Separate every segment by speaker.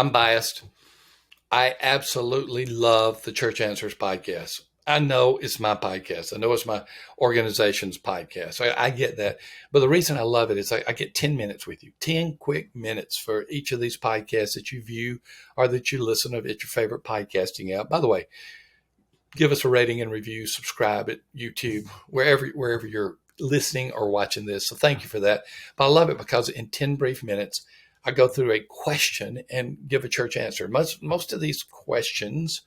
Speaker 1: I'm biased. I absolutely love the Church Answers podcast. I know it's my podcast. I know it's my organization's podcast. I get that. But the reason I love it is I get 10 minutes with you, 10 quick minutes for each of these podcasts that you view or that you listen to at your favorite podcasting app. By the way, give us a rating and review, subscribe at YouTube, wherever you're listening or watching this. So thank you for that. But I love it because in 10 brief minutes, I go through a question and give a church answer. Most of these questions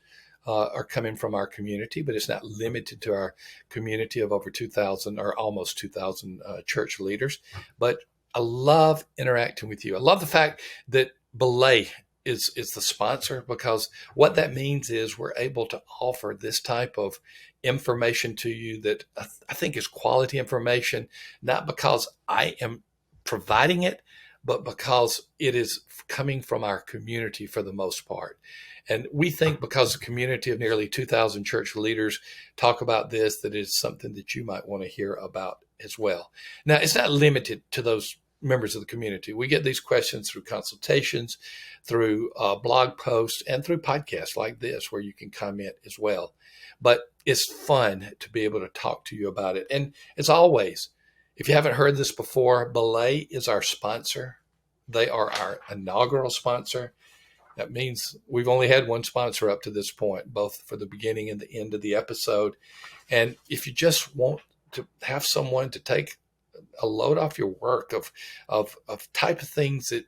Speaker 1: are coming from our community, but it's not limited to our community of over 2,000 or almost 2,000 church leaders. But I love interacting with you. I love the fact that Belay is the sponsor, because what that means is we're able to offer this type of information to you that I think is quality information, not because I am providing it, but because it is coming from our community for the most part. And we think because the community of nearly 2,000 church leaders talk about this, that it's something that you might want to hear about as well. Now, it's not limited to those members of the community. We get these questions through consultations, through blog posts, and through podcasts like this, where you can comment as well. But it's fun to be able to talk to you about it. And as always, if you haven't heard this before, Belay is our sponsor. They are our inaugural sponsor. That means we've only had one sponsor up to this point, both for the beginning and the end of the episode. And if you just want to have someone to take a load off your work of type of things that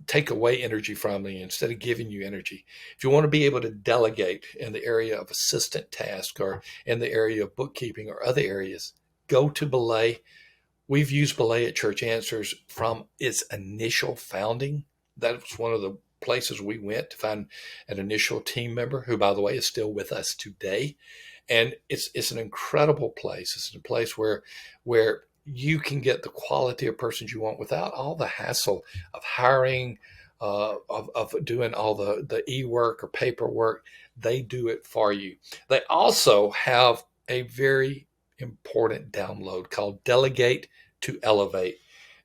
Speaker 1: take away energy from you instead of giving you energy. If you want to be able to delegate in the area of assistant task or in the area of bookkeeping or other areas, go to Belay. We've used Belay at Church Answers from its initial founding. That was one of the places we went to find an initial team member who, by the way, is still with us today. And it's an incredible place. It's a place where you can get the quality of persons you want without all the hassle of hiring, of doing all the e-work or paperwork. They do it for you. They also have a very important download called Delegate to Elevate.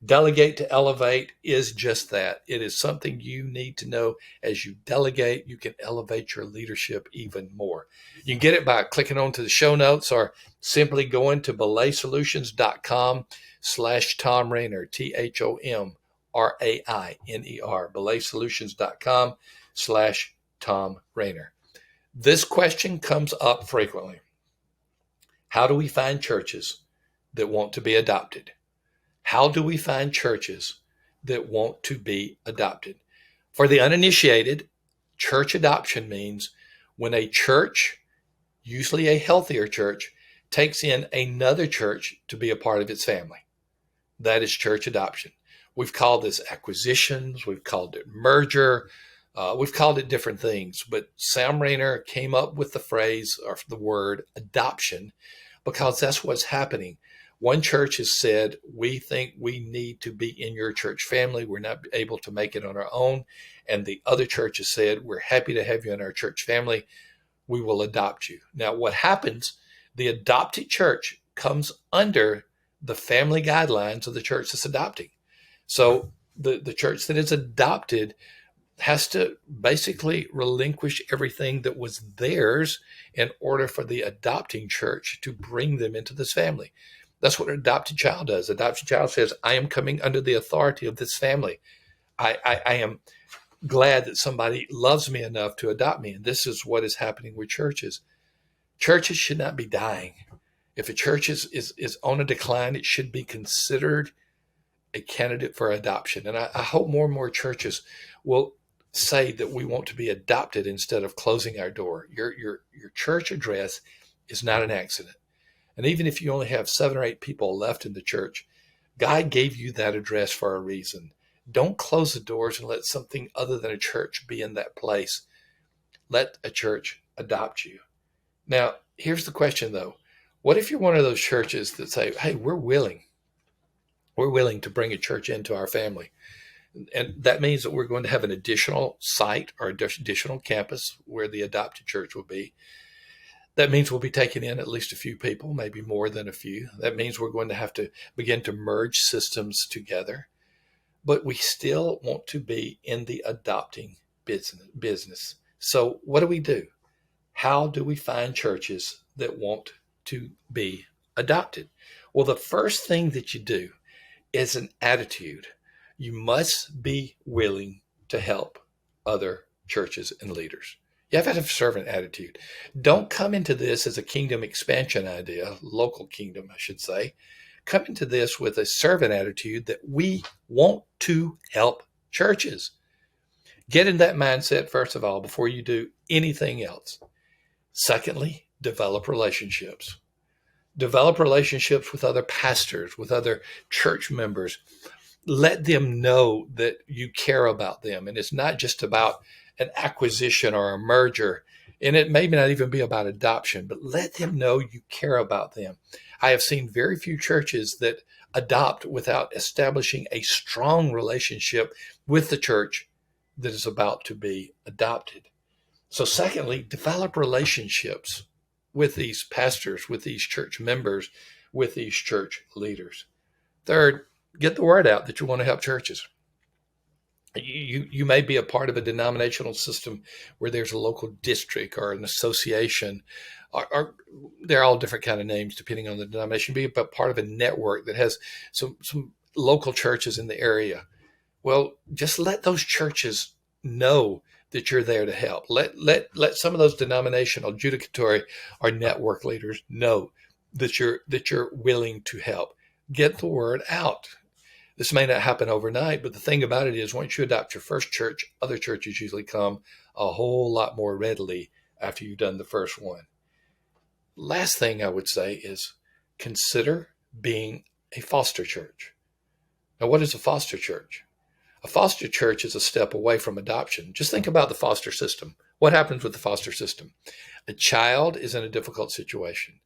Speaker 1: Delegate to Elevate is just that. It is something you need to know. As you delegate, you can elevate your leadership even more. You can get it by clicking onto the show notes or simply going to belaysolutions.com/Tom Rainer, ThomRainer, belaysolutions.com/Tom Rainer. This question comes up frequently. How do we find churches that want to be adopted? How do we find churches that want to be adopted? For the uninitiated, church adoption means when a church, usually a healthier church, takes in another church to be a part of its family. That is church adoption. We've called this acquisitions. We've called it merger. We've called it different things. But Sam Rainer came up with the phrase or the word adoption because that's what's happening. One church has said, we think we need to be in your church family. We're not able to make it on our own. And the other church has said, we're happy to have you in our church family. We will adopt you. Now, what happens, the adopted church comes under the family guidelines of the church that's adopting. So the church that is adopted has to basically relinquish everything that was theirs in order for the adopting church to bring them into this family. That's what an adopted child does. Adopted child says, I am coming under the authority of this family. I am glad that somebody loves me enough to adopt me. And this is what is happening with churches. Churches should not be dying. If a church is on a decline, it should be considered a candidate for adoption. And I hope more and more churches will say that we want to be adopted instead of closing our door. Your church address is not an accident. And even if you only have 7 or 8 people left in the church, God gave you that address for a reason. Don't close the doors and let something other than a church be in that place. Let a church adopt you. Now, here's the question, though. What if you're one of those churches that say, hey, we're willing to bring a church into our family? And that means that we're going to have an additional site or additional campus where the adopted church will be. That means we'll be taking in at least a few people, maybe more than a few. That means we're going to have to begin to merge systems together. But we still want to be in the adopting business. So what do we do? How do we find churches that want to be adopted? Well, the first thing that you do is an attitude. You must be willing to help other churches and leaders. You have to have a servant attitude. Don't come into this as a kingdom expansion idea, local kingdom, I should say. Come into this with a servant attitude that we want to help churches. Get in that mindset, first of all, before you do anything else. Secondly, develop relationships. Develop relationships with other pastors, with other church members. Let them know that you care about them. And it's not just about an acquisition or a merger. And it may not even be about adoption, but let them know you care about them. I have seen very few churches that adopt without establishing a strong relationship with the church that is about to be adopted. So secondly, develop relationships with these pastors, with these church members, with these church leaders. Third, get the word out that you want to help churches. You may be a part of a denominational system where there's a local district or an association, or they're all different kind of names depending on the denomination. Be a part of a network that has some local churches in the area. Well, just let those churches know that you're there to help. Let some of those denominational, judicatory, or network leaders know that you're willing to help. Get the word out. This may not happen overnight, but the thing about it is once you adopt your first church, other churches usually come a whole lot more readily after you've done the first one. Last thing I would say is consider being a foster church. Now, what is a foster church? A foster church is a step away from adoption. Just think about the foster system. What happens with the foster system? A child is in a difficult situation.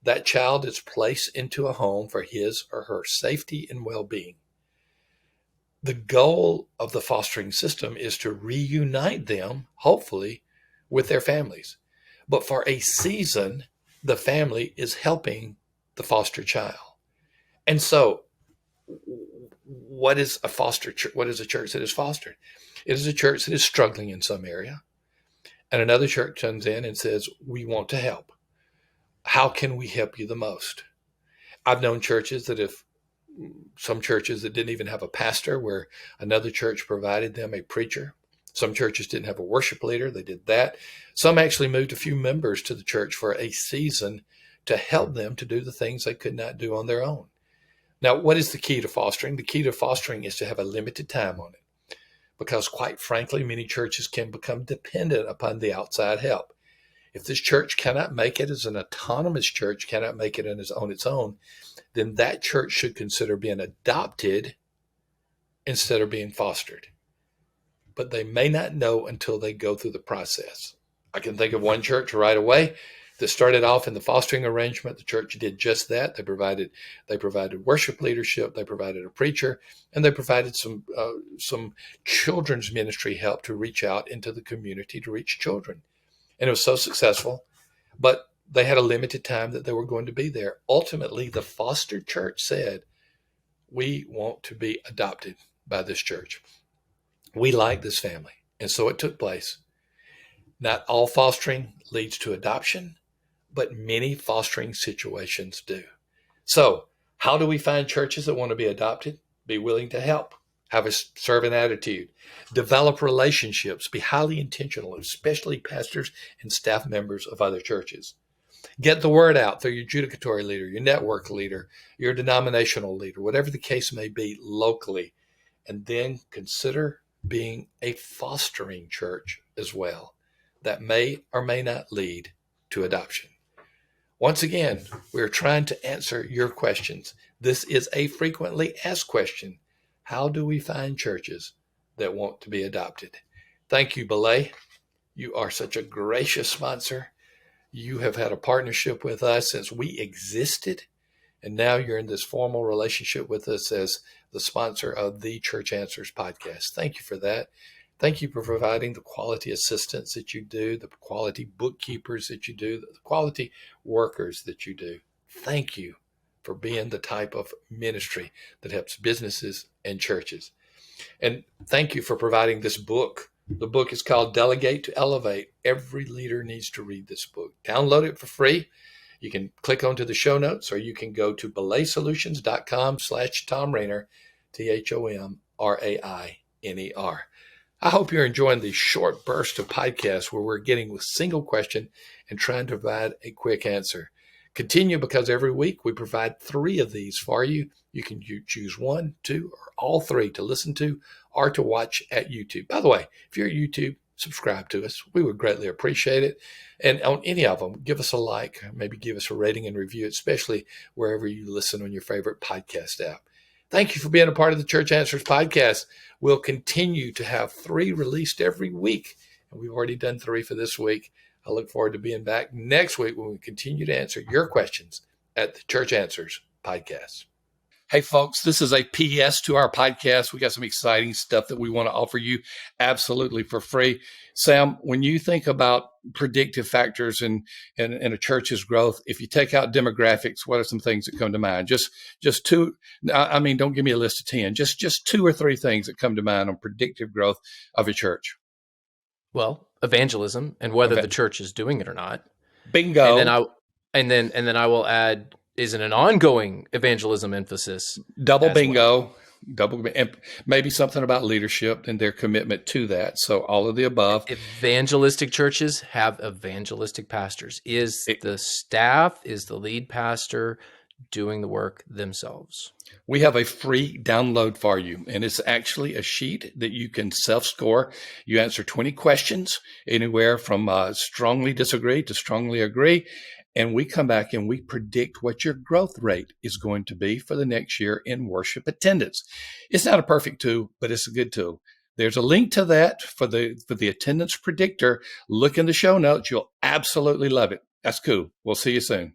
Speaker 1: That child is placed into a home for his or her safety and well-being. The goal of the fostering system is to reunite them, hopefully, with their families. But for a season, the family is helping the foster child. And so, what is a foster church? What is a church that is fostered? It is a church that is struggling in some area. And another church comes in and says, we want to help. How can we help you the most? I've known churches that some churches that didn't even have a pastor, where another church provided them a preacher. Some churches didn't have a worship leader. They did that. Some actually moved a few members to the church for a season to help them to do the things they could not do on their own. Now, what is the key to fostering? The key to fostering is to have a limited time on it, because quite frankly, many churches can become dependent upon the outside help. If this church cannot make it as an autonomous church, cannot make it on its own, then that church should consider being adopted instead of being fostered. But they may not know until they go through the process. I can think of one church right away that started off in the fostering arrangement. The church did just that. They provided worship leadership, they provided a preacher, and they provided some children's ministry help to reach out into the community to reach children. And it was so successful, but they had a limited time that they were going to be there. Ultimately, the foster church said, we want to be adopted by this church. We like this family. And so it took place. Not all fostering leads to adoption, but many fostering situations do. So how do we find churches that want to be adopted? Be willing to help. Have a servant attitude. Develop relationships. Be highly intentional, especially pastors and staff members of other churches. Get the word out through your judicatory leader, your network leader, your denominational leader, whatever the case may be locally. And then consider being a fostering church as well. That may or may not lead to adoption. Once again, we're trying to answer your questions. This is a frequently asked question. How do we find churches that want to be adopted? Thank you, Belay. You are such a gracious sponsor. You have had a partnership with us since we existed, and now you're in this formal relationship with us as the sponsor of the Church Answers podcast. Thank you for that. Thank you for providing the quality assistants that you do, the quality bookkeepers that you do, the quality workers that you do. Thank you for being the type of ministry that helps businesses and churches. And thank you for providing this book The book is called Delegate to Elevate. Every leader needs to read this book. Download it for free. You can click onto the show notes, or you can go to belaysolutions.com/Tom Rainer, THOMRAINER. I hope you're enjoying these short bursts of podcasts where we're getting with single question and trying to provide a quick answer. Continue, because every week we provide 3 of these for you. You can choose 1, 2, or all 3 to listen to or to watch at YouTube. By the way, if you're at YouTube, subscribe to us. We would greatly appreciate it. And on any of them, give us a like, maybe give us a rating and review, especially wherever you listen on your favorite podcast app. Thank you for being a part of the Church Answers podcast. We'll continue to have 3 released every week, and we've already done 3 for this week. I look forward to being back next week when we continue to answer your questions at the Church Answers podcast. Hey, folks, this is a PS to our podcast. We got some exciting stuff that we want to offer you absolutely for free. Sam, when you think about predictive factors in a church's growth, if you take out demographics, what are some things that come to mind? Just 2. I mean, don't give me a list of 10. Just 2 or 3 things that come to mind on predictive growth of a church.
Speaker 2: Well, evangelism, and whether the church is doing it or not.
Speaker 1: Bingo.
Speaker 2: And then I will add, is it an ongoing evangelism emphasis?
Speaker 1: Double bingo. Well. And maybe something about leadership and their commitment to that. So all of the above.
Speaker 2: Evangelistic churches have evangelistic pastors. Is the staff, is the lead pastor doing the work themselves?
Speaker 1: We have a free download for you, and it's actually a sheet that you can self-score. You answer 20 questions, anywhere from strongly disagree to strongly agree, and we come back and we predict what your growth rate is going to be for the next year in worship attendance. It's not a perfect tool, but it's a good tool. There's a link to that for the attendance predictor. Look in the show notes. You'll absolutely love it. That's cool. We'll see you soon.